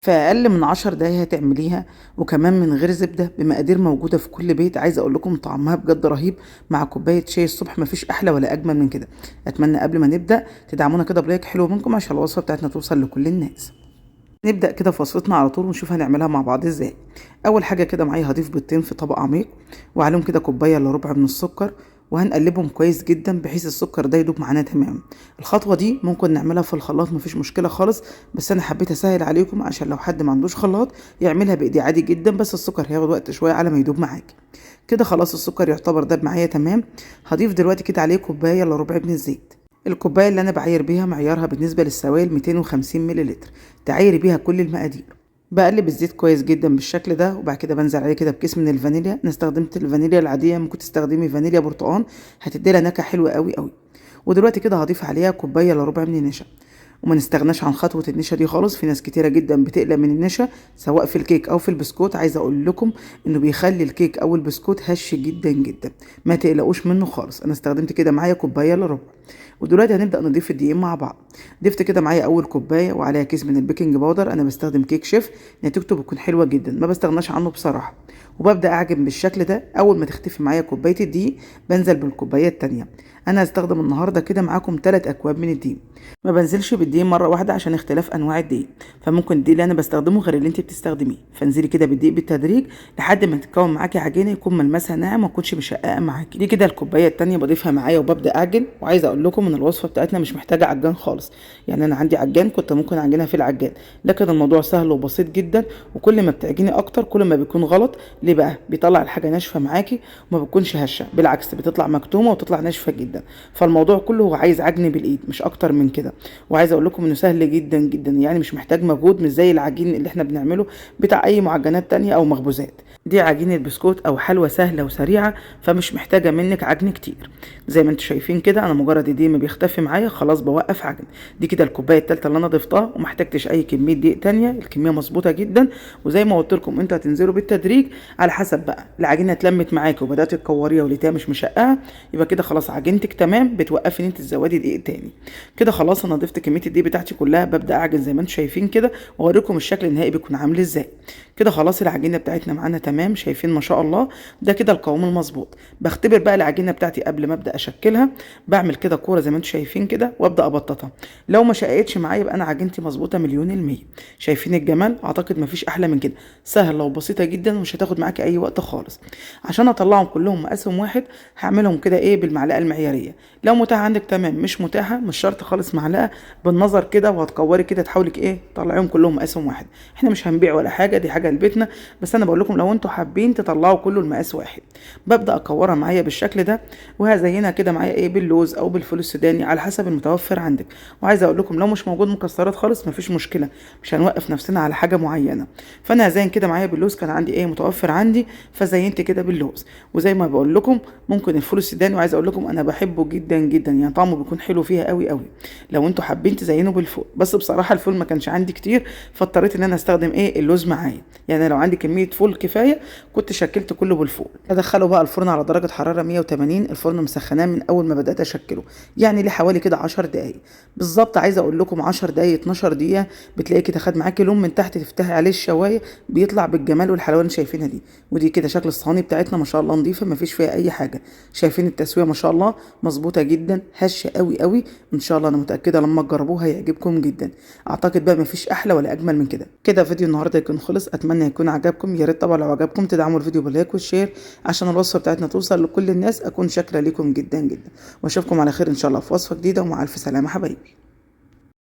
في اقل من 10 دقايق هتعمليها، وكمان من غير زبده، بمقادير موجوده في كل بيت. عايزه اقول لكم طعمها بجد رهيب مع كوبايه شاي الصبح، مفيش احلى ولا اجمل من كده. اتمنى قبل ما نبدا تدعمونا كده بلايك حلو منكم عشان الوصفه بتاعتنا توصل لكل الناس. نبدا كده في وصفتنا على طول ونشوف هنعملها مع بعض ازاي. اول حاجه كده معايا هضيف بيضتين في طبق عميق، وعليهم كده كوبايه الا ربع من السكر، وهنقلبهم كويس جدا بحيث السكر ده يدوب معانا تمام. الخطوه دي ممكن نعملها في الخلاط، مفيش مشكله خالص، بس انا حبيت اسهل عليكم عشان لو حد ما عندوش خلاط يعملها بايديه عادي جدا، بس السكر هياخد وقت شويه على ما يدوب معاكي. كده خلاص السكر يعتبر داب معايا تمام. هضيف دلوقتي كده عليه كوبايه الا ربع من الزيت. الكوبايه اللي انا بعاير بيها معيارها بالنسبه للسوائل 250 مللتر، تعايري بيها كل المقادير. بقلب الزيت كويس جدا بالشكل ده، وبعد كده بنزل عليه كده بكيس من الفانيليا. انا استخدمت الفانيليا العاديه، ممكن تستخدمي فانيليا برتقال، هتدي لها نكهه حلوه قوي قوي. ودلوقتي كده هضيف عليها كوبايه الا ربع من النشا. وما نستغناش عن خطوه النشا دي خالص، في ناس كتيره جدا بتقلق من النشا سواء في الكيك او في البسكوت. عايزه اقول لكم انه بيخلي الكيك او البسكوت هش جدا جدا، ما تقلقوش منه خالص. انا استخدمت كده معايا كوبايه الا ربع. ودلوقتي هنبدا نضيف الدقيق مع بعض. ضفت كده معايا اول كوبايه وعليها كيس من البيكنج باودر. انا بستخدم كيك شيف، نتيجته بتكون حلوه جدا، ما بستغناش عنه بصراحه. وببدا اعجن بالشكل ده. اول ما تختفي معايا كوبايه الدقيق بنزل بالكوبايه التانية. انا هستخدم النهارده كده معاكم 3 اكواب من الدقيق. ما بنزلش بالدقيق مره واحده عشان اختلاف انواع الدقيق، فممكن الدقيق اللي انا بستخدمه غير اللي انت بتستخدميه، فانزلي كده بالدقيق بالتدريج لحد ما تتكون معاكي عجينه يكون ملمسها ناعم، ما تكونش مشققه معاكي. دي كده الكوبايه التانية بضيفها معايا وببدا اعجن. وعايزه اقول لكم ان الوصفه بتاعتنا مش محتاجه عجان خالص، يعني انا عندي عجان كنت ممكن اعجنها في العجان، لكن الموضوع سهل وبسيط جدا. وكل ما بتعجني اكتر كل ما بيكون غلط. ليه بقى؟ بيطلع الحاجه ناشفه معاكي وما بتكونش هشه، بالعكس بتطلع مكتومه وتطلع ناشفه جدا. فالموضوع كله هو عايز عجن بالايد مش اكتر من كده. وعايزه اقول لكم انه سهل جدا جدا، يعني مش محتاج مجهود، مش زي العجين اللي احنا بنعمله بتاع اي معجنات تانية او مخبوزات. دي عجينه بسكوت او حلوى سهله وسريعه، فمش محتاجه منك عجن كتير. زي ما انتم شايفين كده، انا مجرد الدقيق ما بيختفي معايا خلاص بوقف عجن. دي كده الكوبايه الثالثه اللي انا ضفتها، وما احتاجتش اي كميه دقيق تانية، الكميه مظبوطه جدا. وزي ما قلت لكم انتوا هتنزلوا بالتدريج على حسب بقى العجينه اتلمت معاكي وبدات تكوريها ولقيتيها مش مشققه، يبقى كده خلاص عجينتك تمام، بتوقفي ان انت تزودي دقيق تاني. كده خلاص انا ضفت كميه الدقيق بتاعتي كلها، ببدا اعجن زي ما انتم شايفين كده، واوريكم الشكل النهائي بيكون عامل ازاي. كده خلاص العجينه بتاعتنا معانا تمام، شايفين ما شاء الله. ده كده القوام المظبوط. بختبر بقى العجينه بتاعتي قبل ما ابدا اشكلها، بعمل كده كوره زي ما انتم شايفين كده وابدا ابططها. لو ما شققتش معايا يبقى انا عجينتي مظبوطه مليون المية. شايفين الجمال؟ اعتقد مفيش احلى من كده، سهله وبسيطه جدا ومش هتاخد معاكي اي وقت خالص. عشان اطلعهم كلهم مقاسهم واحد هعملهم كده ايه بالمعلقه المعياريه. لو متاح عندك تمام، مش متاحه مش شرط خالص معلقه، بالنظر كده وهتكوري كده تحاولي ايه تطلعيهم كلهم مقاسهم واحد. احنا مش هنبيع ولا حاجه، دي حاجه لبيتنا، بس انا بقول لكم لو انتوا حابين تطلعوا كله المقاس واحد. ببدا اكورها معايا بالشكل ده، وهزينها كده معايا ايه باللوز او بالفول السوداني على حسب المتوفر عندك. وعايزه اقول لكم لو مش موجود مكسرات خالص مفيش مشكله، مش هنوقف نفسنا على حاجه معينه. فانا هزين كده معايا باللوز، كان عندي ايه متوفر عندي فزينت كده باللوز. وزي ما بقول لكم ممكن الفول السوداني، وعايزه اقول لكم انا بحبه جدا جدا، يعني طعمه بيكون حلو فيها قوي قوي. لو انتوا حابين تزينوا بالفول، بس بصراحه الفول ما كانش عندي كتير فاضطريت ان انا استخدم ايه اللوز معايا. يعني لو عندي كميه فول كفايه كنت شكلت كله بالفول. ادخله بقى الفرن على درجه حراره 180، الفرن مسخناه من اول ما بدات اشكله، يعني لحوالي كده 10 دقائق بالظبط. عايزه اقول لكم 10 دقائق 12 دقيقه بتلاقي كده خد معاكي لون من تحت، تفتحي عليه الشوايه بيطلع بالجمال والحلاوه اللي شايفينها دي. ودي كده شكل الصواني بتاعتنا ما شاء الله نظيفه، ما فيش فيها اي حاجه. شايفين التسويه ما شاء الله مظبوطه جدا، هشه قوي قوي. ان شاء الله انا متاكده لما تجربوها هيعجبكم جدا. اعتقد بقى ما فيش احلى ولا اجمل من كده. كده فيديو النهارده يكون خلص، اتمنى يكون عجبكم. يا ريت طبعا لو عجبكم تدعموا الفيديو باللايك والشير عشان الوصفه بتاعتنا توصل لكل الناس. اكون شاكره ليكم جدا جدا، واشوفكم على خير ان شاء الله في وصفه جديده، ومع الف سلامه حبايبي.